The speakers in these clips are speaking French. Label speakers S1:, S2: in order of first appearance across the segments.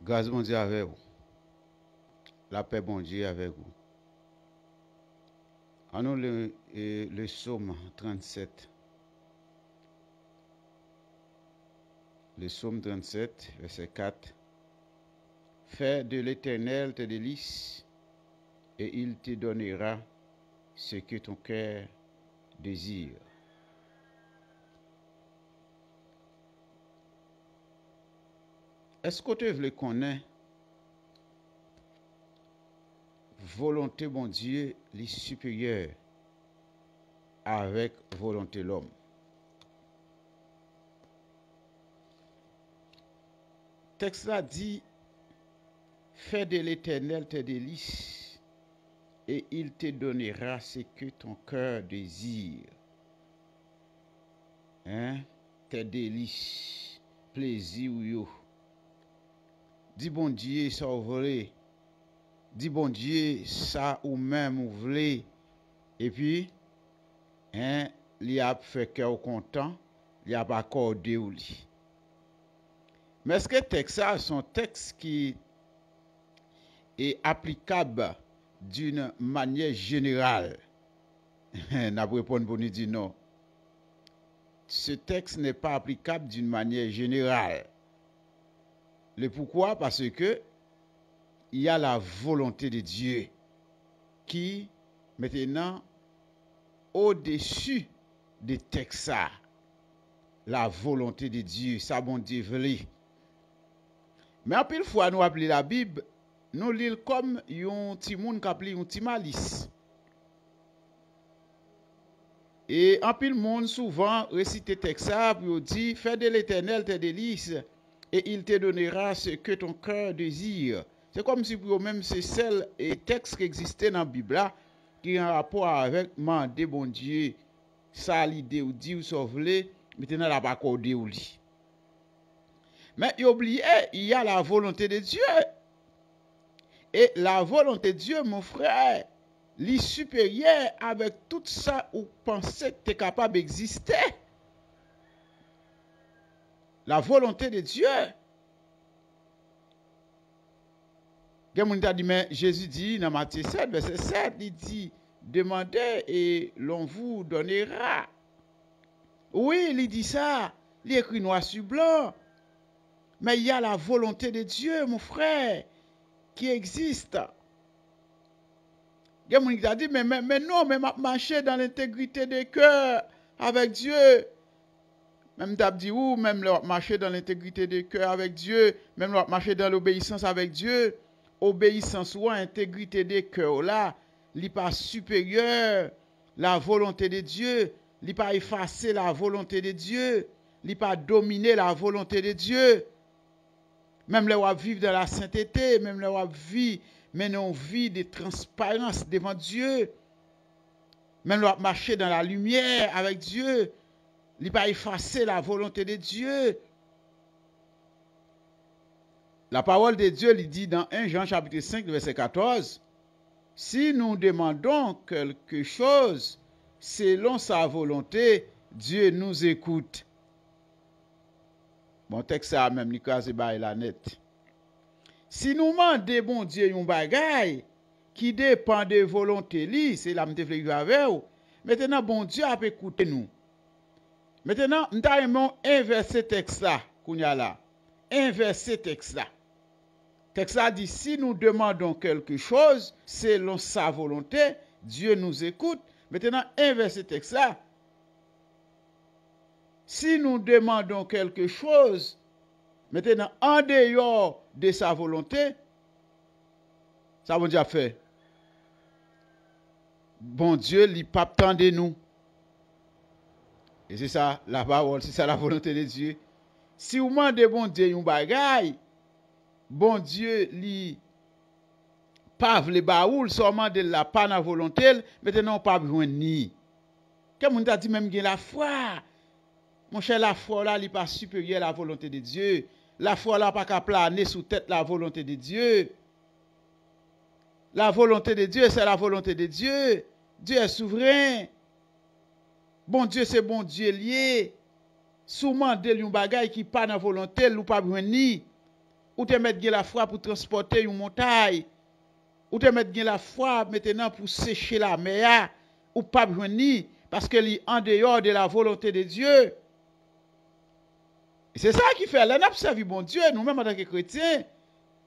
S1: Grâce bon Dieu avec vous. La paix bon Dieu avec vous. En nous le psaume 37. Le psaume 37, verset 4. Fais de l'Éternel tes délices, et il te donnera ce que ton cœur désire. Est-ce que tu veux connaître volonté bon Dieu les supérieure avec volonté l'homme? Texte là dit, fais de l'Éternel tes délices, et il te donnera ce que ton cœur désire. Hein? Tes délices, plaisir ou yo. Dis bon Dieu ça ou voulez. Dis bon Dieu ça ou même ou voulez. Et puis, hein, il a fait cœur content, il a pas accordé ou li. Mais est-ce que texte ça sont textes qui est applicable d'une manière générale? N'a pas répondu pour nous dire non. Ce texte n'est pas applicable d'une manière générale. Le pourquoi? Parce que il y a la volonté de Dieu qui, maintenant, au-dessus des textes, la volonté de Dieu, ça bon Dieu veut. Mais en pile fois, nous appelons la Bible, nous lisons comme un petit monde qui appelle un petit malice. Et en pile monde souvent récite texte pour dire, fais de l'Éternel tes délices, et il te donnera ce que ton cœur désire. C'est comme si pour eux-mêmes c'est celle et texte qui existait dans la Bible là, qui a un rapport avec demander bon Dieu, ça l'idée ou dit ou sauver, maintenant la pas accordé ou li. Mais oubliez, il y a la volonté de Dieu. Et la volonté de Dieu, mon frère, li supérieur avec tout ça ou pensez que tu es capable d'exister. La volonté de Dieu. Mais Jésus dit dans Matthieu 7, verset 7, il dit, demandez et l'on vous donnera. Oui, il dit ça, il écrit noir sur blanc. Mais il y a la volonté de Dieu, mon frère, qui existe. Il y a des gens qui disent, mais non, mais marcher dans l'intégrité des cœurs avec Dieu. Même dit, ou même marcher dans l'intégrité des cœurs avec Dieu, même marcher dans l'obéissance avec Dieu. Obéissance ou intégrité des cœurs là, n'est pas supérieur la volonté de Dieu, n'est pas effacer la volonté de Dieu, n'est pas dominer la volonté de Dieu. Même les gens vivent dans la sainteté, même les gens vivent une vie de transparence devant Dieu. Même les gens marcher dans la lumière avec Dieu, n'est pas effacer la volonté de Dieu. La parole de Dieu lui dit dans 1 Jean chapitre 5 verset 14, si nous demandons quelque chose selon sa volonté, Dieu nous écoute. Mon texte a même li krasé bay la net. Si nous demandons bon Dieu un bagay qui dépend de volonté li, c'est la m'te vle avec ou. Maintenant bon Dieu a écouté nous. Maintenant, nous avons inversé texte là, kounya là. Inverser texte là. Texte là dit, si nous demandons quelque chose selon sa volonté, Dieu nous écoute. Maintenant, inverser texte là. Si nous demandons quelque chose, maintenant, en dehors de sa volonté, ça veut dire fait. Bon Dieu, il pas de nous. Et c'est ça la parole, c'est ça la volonté de Dieu. Si vous demandez bon Dieu un bagay, bon Dieu li pas vle baoul seulement de la pas na volonté, maintenant pas besoin ni. Comme on t'a dit même gen la foi. Mon cher, la foi là li pas supérieur à la volonté de Dieu. La foi là pas qu'à planer sous tête la volonté de Dieu. La volonté de Dieu, c'est la volonté de Dieu. Dieu est souverain. Bon Dieu, c'est bon Dieu lié. Souvent, de yon bagay qui pas dans volonté, ou pas besoin ni. ou te mettre la foi pour transporter une montagne, ou te mettre la foi maintenant pour sécher la mer, ou pas venir parce que est en dehors de la volonté de Dieu. C'est ça qui fait, là, nous servi bon Dieu, nous-mêmes en tant que chrétiens,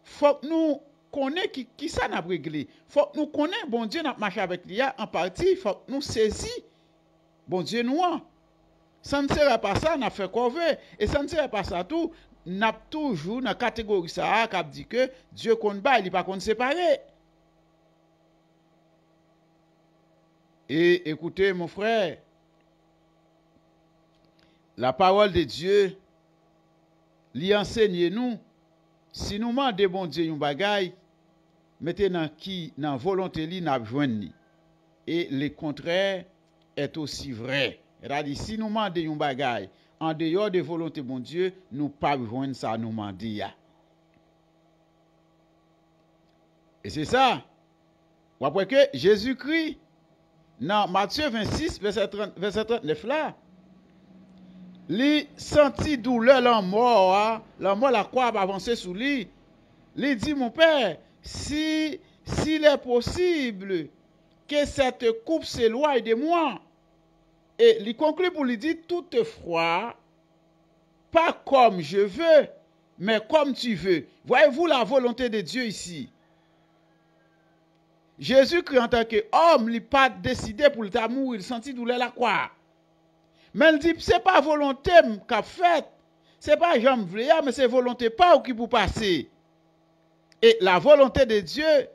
S1: faut que nous connaissions qui ça n'a réglé. Faut que nous connaissions bon Dieu, nous marché avec lui en partie, faut que nous saisissions bon Dieu nous. Ça ne serait pas ça, n'a fait quoi veut. Et ça ne serait pas ça tout, n'a toujours dans la catégorie ça, qui dit que Dieu compte pas, il n'est pas qu'on séparé. Et écoutez, mon frère, la parole de Dieu, lui enseigne nous, si nous demandons bon Dieu un bagay, mettez dans qui, dans volonté li, n'a joindre. Et le contraire est aussi vrai. C'est-à-dire, si nous demandons un bagay, en dehors de volonté bon Dieu, nous pas joindre ça nous demander. Et c'est ça. Après que Jésus-Christ, dans Matthieu 26, verset 39 là, il senti douleur la mort la croix va avancer sous lui. Il dit, mon père, s'il est possible que cette coupe s'éloigne de moi. Et il conclut pour lui dire, toutefois, pas comme je veux, mais comme tu veux. Voyez-vous la volonté de Dieu ici? Jésus-Christ en tant qu'homme, il n'a pas décidé pour le mourir, il sentit douleur la croix. Mais il dit, ce n'est pas volonté qu'a fait, ce n'est pas j'aime voulais, mais c'est volonté pas qui pour passer. Et la volonté de Dieu,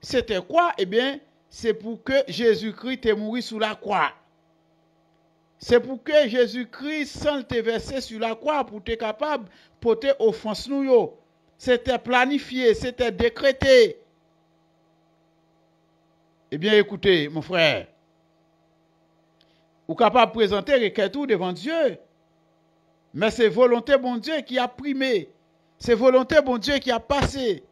S1: c'était quoi? Eh bien, c'est pour que Jésus-Christ ait mouru sous la croix. C'est pour que Jésus-Christ, sans te verser sur la croix, pour être capable de porter offense nous. C'était planifié, c'était décrété. Eh bien, écoutez, mon frère, vous êtes capable de présenter requête devant Dieu. Mais c'est volonté bon Dieu qui a primé. C'est volonté bon Dieu qui a passé.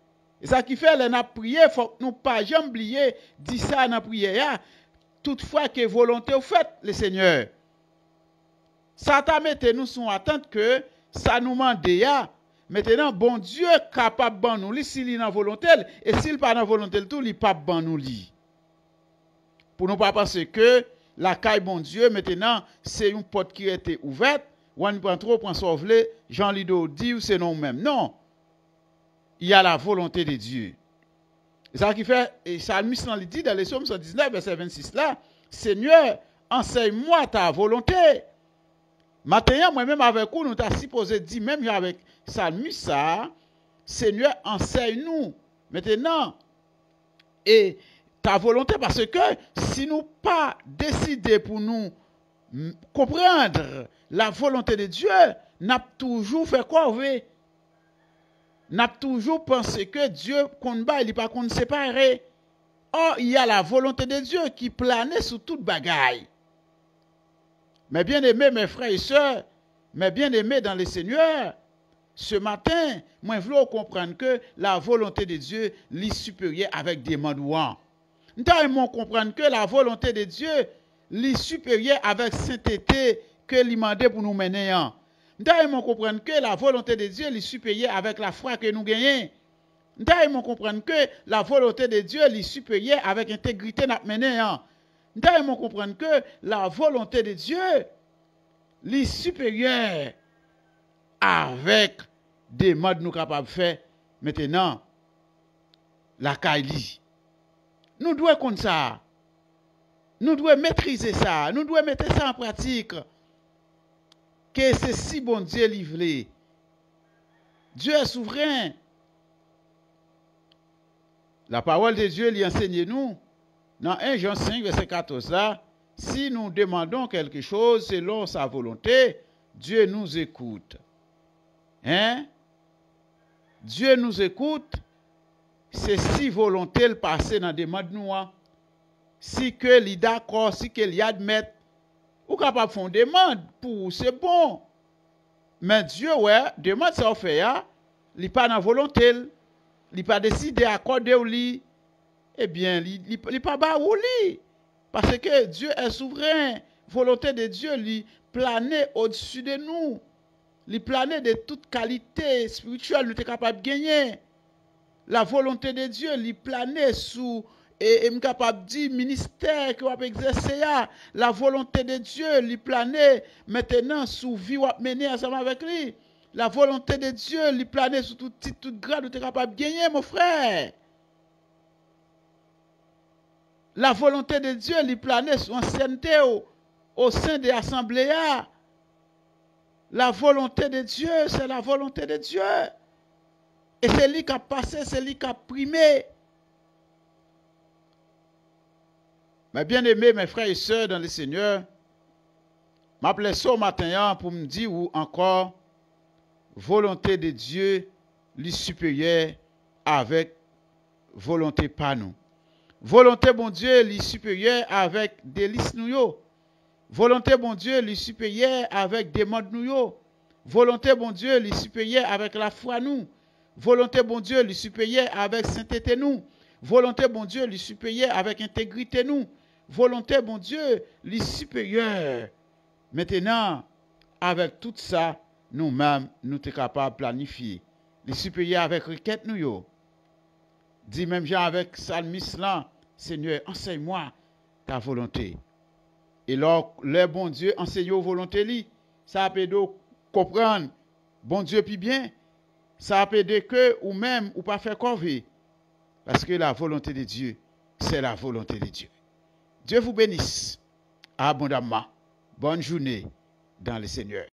S1: Et ça qui fait, on a prié, il faut que nous pas jamais oublier, dit ça dans la prière. Toutefois que volonté au fait, le Seigneur. Ça t'a mis nous sous attente que ça nous demande. Maintenant, bon Dieu est capable de nous, s'il est dans la volonté, et s'il n'est pas dans la volonté, tout, il n'est pas de nous. Pour ne pas penser que la caille bon Dieu, maintenant, c'est une porte qui a été ouverte, ou on prend trop, prend sauver, Jean Lido dit, ou c'est non même. Non. Il y a la volonté de Dieu. Et ça qui fait, et Salmiste il dit dans les Psaumes 119, verset 26 là, Seigneur, enseigne-moi ta volonté. Maintenant, moi-même avec vous, nous t'as supposé dire, même avec Salmiste ça, Seigneur, enseigne-nous. Maintenant, et ta volonté, parce que si nous pas décidé pour nous comprendre la volonté de Dieu, n'a toujours fait quoi, vous n'a toujours pensé que Dieu compte pas, il n'est pas qu'on séparé. Or, il y a la volonté de Dieu qui planait sur toute bagaille. Mais bien aimés, mes frères et sœurs, mes bien aimés dans le Seigneur, ce matin, moi, je veux comprendre que la volonté de Dieu est supérieure avec des mandouans. Nous devons comprendre que la volonté de Dieu est supérieure avec sainteté que lui demandé pour nous mener. Nous devons comprendre que la volonté de Dieu est supérieure avec la foi que nous gagnons. Nous devons comprendre que la volonté de Dieu est supérieure avec l'intégrité que nous menons. Nous devons comprendre que la volonté de Dieu est supérieure avec des modes nous capables de faire maintenant la Kaili. Nous devons comme ça. Nous devons maîtriser ça. Nous devons mettre ça en pratique. Que c'est si bon Dieu livré. Dieu est souverain. La parole de Dieu lui enseigne nous. Dans 1 Jean 5, verset 14 là, si nous demandons quelque chose selon sa volonté, Dieu nous écoute. Hein? Dieu nous écoute. C'est si volonté le passer dans des demande nous. Si que l'il d'accord, si que l'il admet, ou capable de faire une demande pour c'est bon. Mais Dieu, ouais, demande ça fait, il n'est pas dans la volonté, il n'est pas décidé à accorder ou lui. Eh bien, il n'est pas bas ou lui. Parce que Dieu est souverain. Volonté de Dieu lui planer au-dessus de nous. li planer de toute qualité spirituelle nous sommes capables de gagner. La volonté de Dieu, li planer sous et me capable dire ministère que va exercer là. La volonté de Dieu, li planer maintenant sous vie ou mener ensemble avec lui. La volonté de Dieu, li planer sous tout titre, tout grade, tu es capable de gagner, mon frère. La volonté de Dieu, li planer sous ancienneté au sein de l'assemblée. La volonté de Dieu, c'est la volonté de Dieu. Et c'est lui qui a passé, c'est lui qui a primé. Mes bien-aimés, mes frères et sœurs dans le Seigneur, m'appelais ça au matin pour me dire ou encore, volonté de Dieu, lui supérieure avec volonté pas nous. Volonté bon Dieu, lui supérieure avec délice nous yo. Volonté bon Dieu, lui supérieure avec demande nous yo. Volonté bon Dieu, lui supérieure avec la foi nous. Volonté bon Dieu, lui supérieure avec sainteté nous. Volonté bon Dieu, lui supérieure avec intégrité nous. Volonté bon Dieu, lui supérieure. Maintenant, avec tout ça, nous-mêmes, nous sommes capables de planifier. Les supérieurs avec requête nous yo. Dis même genre avec psalmiste là, Seigneur, enseigne-moi ta volonté. Et alors, le bon Dieu enseigne aux volontés li. Ça peut de comprendre bon Dieu puis bien. Ça peut de que ou même ou pas faire corvée. Parce que la volonté de Dieu, c'est la volonté de Dieu. Dieu vous bénisse abondamment. Bonne journée dans le Seigneur.